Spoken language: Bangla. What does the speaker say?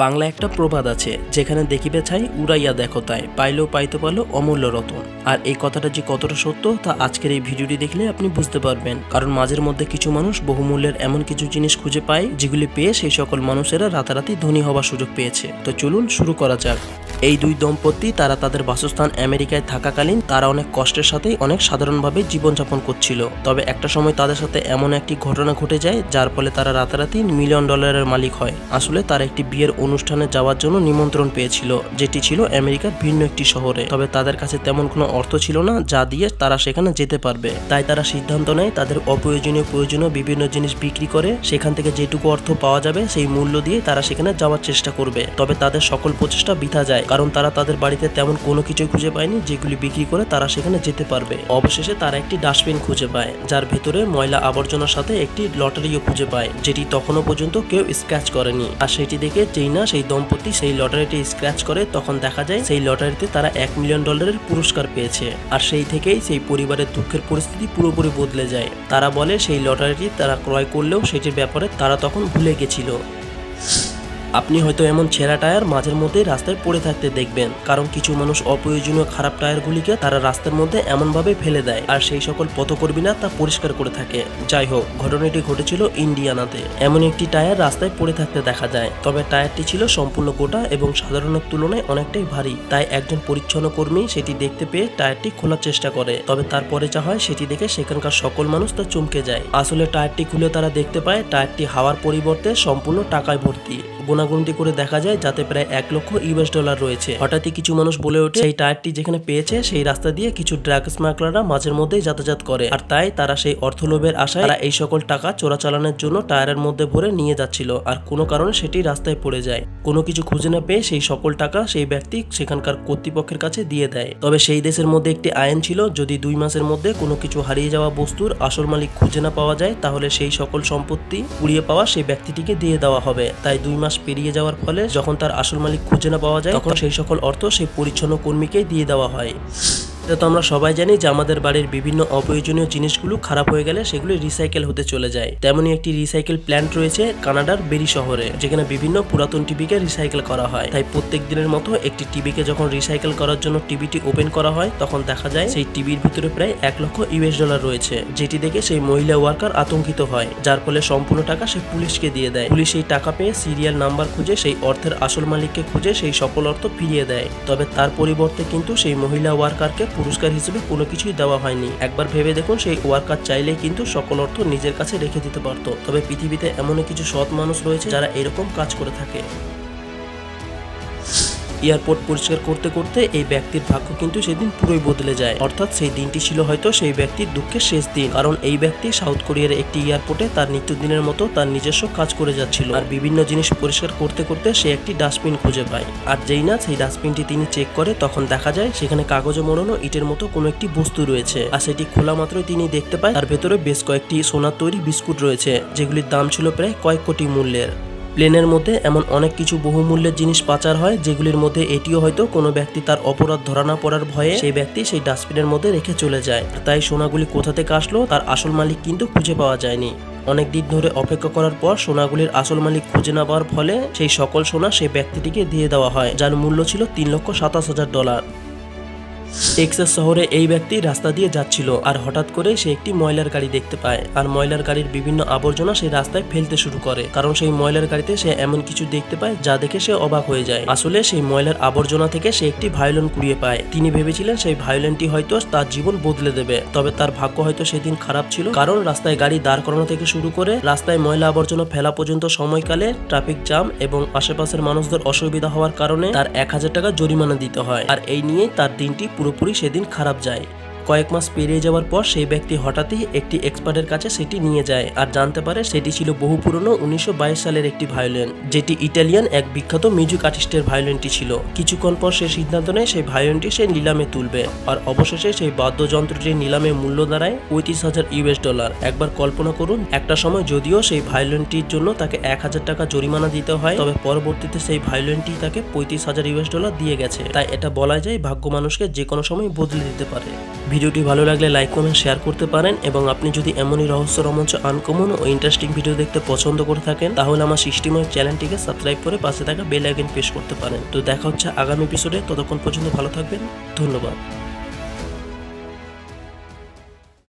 বাংলা একটা প্রবাদ আছে, যেখানে দেখিবে ছাই উড়াইয়া দেখো তাই, পাইলেও পাইতে পারলো অমূল্য রতন। আর এই কথাটা যে কতটা সত্য তা আজকের এই ভিডিওটি দেখলে আপনি বুঝতে পারবেন। কারণ মাঝের মধ্যে কিছু মানুষ বহুমূল্যের এমন কিছু জিনিস খুঁজে পায় যেগুলি পেয়ে সেই সকল মানুষেরা রাতারাতি ধনী হওয়ার সুযোগ পেয়েছে। তো চলুন শুরু করা যাক। এই দুই দম্পতি তারা তাদের বাসস্থান আমেরিকায় থাকাকালীন তারা অনেক কষ্টের সাথে অনেক সাধারণভাবে জীবনযাপন করছিল। তবে একটা সময় তাদের সাথে এমন একটি ঘটনা ঘটে যায় যার ফলে তারা রাতারাতি মিলিয়ন ডলারের মালিক হয়। আসলে তারা একটি বিয়ের অনুষ্ঠানে যাওয়ার জন্য নিমন্ত্রণ পেয়েছিল, যেটি ছিল আমেরিকার ভিন্ন একটি শহরে। তবে তাদের কাছে তেমন কোনো অর্থ ছিল না যা দিয়ে তারা সেখানে যেতে পারবে। তাই তারা সিদ্ধান্ত নেয় তাদের প্রয়োজনীয় বিভিন্ন জিনিস বিক্রি করে সেখান থেকে যেটুকু অর্থ পাওয়া যাবে সেই মূল্য দিয়ে তারা সেখানে যাওয়ার চেষ্টা করবে। তবে তাদের সকল প্রচেষ্টা বৃথা যায়, কারণ তারা তাদের বাড়িতে তেমন কোনো কিছুই খুঁজে পায়নি যেগুলি বিক্রি করে তারা সেখানে যেতে পারবে। অবশেষে তারা একটি ডাস্টবিন খুঁজে পায়, যার ভেতরে ময়লা আবর্জনার সাথে একটি লটারিও খুঁজে পায়, যেটি তখনও পর্যন্ত কেউ স্ক্র্যাচ করেনি। আর সেটি দেখে যেই না সেই দম্পতি সেই লটারিটি স্ক্র্যাচ করে, তখন দেখা যায় সেই লটারিতে তারা $1 মিলিয়ন পুরস্কার পেয়েছে। আর সেই থেকেই সেই পরিবারের দুঃখের পরিস্থিতি পুরোপুরি বদলে যায়। তারা বলে সেই লটারিটি তারা ক্রয় করলেও সেটির ব্যাপারে তারা তখন ভুলে গেছিল। আপনি হয়তো এমন ছেঁড়া টায়ার মাঝের মধ্যে রাস্তায় পড়ে থাকতে দেখবেন, কারণ কিছু মানুষ অপ্রয়োজনীয় খারাপ টায়ারগুলিকে তারা রাস্তার মধ্যে এমনভাবে ফেলে দেয় আর সেই সকল পথকর্মীরা তা পরিষ্কার করে থাকে। যাই হোক, ঘটনাটি ঘটেছিল ইন্ডিয়ানাতে। এমন একটি টায়ার রাস্তায় পড়ে থাকতে দেখা যায়, তবে টায়ারটি ছিল সম্পূর্ণ গোটা এবং সাধারণের তুলনায় অনেকটাই ভারী। তাই একজন পরিচ্ছন্ন কর্মী সেটি দেখতে পেয়ে টায়ারটি খোলার চেষ্টা করে। তবে তারপরে যা হয় সেটি দেখে সেখানকার সকল মানুষ তা চমকে যায়। আসলে টায়ারটি খুলে তারা দেখতে পায় টায়ারটি হাওয়ার পরিবর্তে সম্পূর্ণ টাকায় ভর্তি। গুণাগুণটি করে দেখা যায় যাতে প্রায় $1 লক্ষ রয়েছে। হঠাৎই কিছু মানুষ বলে ওঠে সেই টায়ারটি যেখানে পেয়েছে সেই রাস্তা দিয়ে কিছু ড্রাগ স্মাগলাররা মাঝের মধ্যেই যাতায়াত করে, আর তাই তারা সেই অর্থলোভের আশায় তারা এই সকল টাকা চোরাচালানের জন্য টায়ারের মধ্যে ভরে নিয়ে যাচ্ছিল। আর কোনো কারণে সেটি রাস্তায় পড়ে যায়। কোনো কিছু খুঁজে না পেয়ে সেই সকল টাকা সেই ব্যক্তি সেখানকার কর্তৃপক্ষের কাছে দিয়ে দেয়। তবে সেই দেশের মধ্যে একটি আইন ছিল, যদি 2 মাসের মধ্যে কোনো কিছু হারিয়ে যাওয়া বস্তুর আসল মালিক খুঁজে না পাওয়া যায় তাহলে সেই সকল সম্পত্তি কুড়িয়ে পাওয়া সেই ব্যক্তিটিকে দিয়ে দেওয়া হবে। তাই 2 মাস পেরিয়ে যাওয়ার ফলে যখন তার আসল মালিক খুঁজে না পাওয়া যায় তখন সেই সকল অর্থ সেই পরিচ্ছন্ন কর্মীকে দিয়ে দেওয়া হয়। এটা তো আমরা সবাই জানি যে আমাদের বাড়ির বিভিন্ন অপ্রয়োজনীয় জিনিসগুলো খারাপ হয়ে গেলে সেগুলো রিসাইকেল হতে চলে যায়। তেমনই একটি রিসাইকেল প্ল্যান্ট রয়েছে কানাডার বেরি শহরে, যেখানে বিভিন্ন পুরাতন টিভিকে রিসাইকেল করা হয়। তাই প্রত্যেক দিনের মতো একটি টিভিকে যখন রিসাইকেল করার জন্য টিভিটি ওপেন করা হয় তখন দেখা যায় সেই টিভির ভিতরে প্রায় $1 লক্ষ রয়েছে, যেটি দেখে সেই মহিলা ওয়ার্কার আতঙ্কিত হয়, যার ফলে সম্পূর্ণ টাকা সে পুলিশকে দিয়ে দেয়। পুলিশ সেই টাকা পেয়ে সিরিয়াল নাম্বার খুঁজে সেই অর্থের আসল মালিককে খুঁজে সেই সকল অর্থ ফিরিয়ে দেয়। তবে তার পরিবর্তে কিন্তু সেই মহিলা ওয়ার্কারকে পুরস্কার হিসেবে কোনো কিছুই দেওয়া হয়নি। একবার ভেবে দেখুন, সেই ওয়ার্কার চাইলে কিন্তু সকল অর্থ নিজের কাছে রেখে দিতে পারত। তবে পৃথিবীতে এমন কিছু সৎ মানুষ রয়েছে যারা এরকম কাজ করে থাকে। এয়ারপোর্ট পরিষ্কার করতে করতে এই ব্যক্তির ভাগ্য কিন্তু সেদিন পুরোই বদলে যায়। অর্থাৎ সেই দিনটি ছিল হয়তো সেই ব্যক্তির দুঃখের শেষ দিন, কারণ এই ব্যক্তি সাউথ কোরিয়ার একটি এয়ারপোর্টে তার নিত্যদিনের মতো তার নিজস্ব কাজ করে যাচ্ছিল। আর বিভিন্ন জিনিস পরিষ্কার করতে করতে সে একটি ডাস্টবিন খুঁজে পায়। আর যেই না সেই ডাস্টবিনটি তিনি চেক করে তখন দেখা যায় সেখানে কাগজে মোড়ানো ইটের মতো কোনো একটি বস্তু রয়েছে। আর সেটি খোলা মাত্রই তিনি দেখতে পায় তার ভেতরে বেশ কয়েকটি সোনার তৈরি বিস্কুট রয়েছে, যেগুলির দাম ছিল প্রায় কয়েক কোটি মূল্যের। প্লেনের মধ্যে এমন অনেক কিছু বহুমূল্যের জিনিস পাচার হয়, যেগুলির মধ্যে এটিও হয়তো কোনো ব্যক্তি তার অপরাধ ধরা না পড়ার ভয়ে সেই ব্যক্তি সেই ডাস্টবিনের মধ্যে রেখে চলে যায়। তাই সোনাগুলি কোথা থেকে আসলো তার আসল মালিক কিন্তু খুঁজে পাওয়া যায়নি। অনেক দিন ধরে অপেক্ষা করার পর সোনাগুলির আসল মালিক খুঁজে না পাওয়ার ফলে সেই সকল সোনা সেই ব্যক্তিটিকে দিয়ে দেওয়া হয়, যার মূল্য ছিল $3,27,000। টেক্সাস শহরে এই ব্যক্তি রাস্তা দিয়ে যাচ্ছিল আর হঠাৎ করে সে একটি ময়লার গাড়ি দেখতে পায়। আর ময়লার গাড়ির বিভিন্ন আবর্জনা সেই রাস্তায় ফেলতে শুরু করে, কারণ সেই ময়লার গাড়িতে সে এমন কিছু দেখতে পায় যা দেখে সে অবাক হয়ে যায়। আসলে সেই ময়লার আবর্জনা থেকে সে একটি ভায়োলিন কুড়িয়ে পায়। তিনি ভেবেছিলেন সেই ভায়োলিনটি হয়তো তার জীবন বদলে দেবে। তবে তার ভাগ্য হয়তো সেদিন খারাপ ছিল, কারণ রাস্তায় গাড়ি দাঁড় করানো থেকে শুরু করে রাস্তায় ময়লা আবর্জনা ফেলা পর্যন্ত সময়কালে ট্রাফিক জ্যাম এবং আশেপাশের মানুষদের অসুবিধা হওয়ার কারণে তার $1000 জরিমানা দিতে হয়। আর এই নিয়ে তার দিনটি পুরোপুরি সেদিন খারাপ যায়। কয়েক মাস পেরিয়ে যাওয়ার পর সেই ব্যক্তি হঠাৎই একটি এক্সপার্টের কাছে সেটি নিয়ে যায় আর জানতে পারে সেটি ছিল বহু পুরনো 1922 সালের একটি ভায়োলিন, যেটি ইটালিয়ান এক বিখ্যাত মিউজিক আর্টিস্টের ভায়োলিনটি ছিল। কিছুক্ষণ পর সে সিদ্ধান্ত নেয় সেই ভায়োলিনটি সে নিলামে তুলবে। আর অবশেষে সেই বাদ্যযন্ত্রটির নিলামে মূল্য দাঁড়ায় $35,000। একবার কল্পনা করুন, একটা সময় যদিও সেই ভায়োলিনটির জন্য তাকে $1000 জরিমানা দিতে হয়, তবে পরবর্তীতে সেই ভায়োলিনটি তাকে $35,000 দিয়ে গেছে। তাই এটা বলা যায় ভাগ্য মানুষকে যে কোনো সময় বদলে দিতে পারে। ভিডিওটি ভালো লাগলে লাইক কমেন্ট শেয়ার করতে পারেন এবং আপনি যদি এমনই রহস্য রোমাঞ্চ আনকমন ও ইন্টারেস্টিং ভিডিও দেখতে পছন্দ করে থাকেন তাহলে আমার সৃষ্টিময় চ্যানেলটিকে সাবস্ক্রাইব করে পাশে থাকা বেল আইকন প্রেস করতে পারেন। তো দেখা হচ্ছে আগামী এপিসোডে, ততক্ষণ পর্যন্ত ভালো থাকবেন, ধন্যবাদ।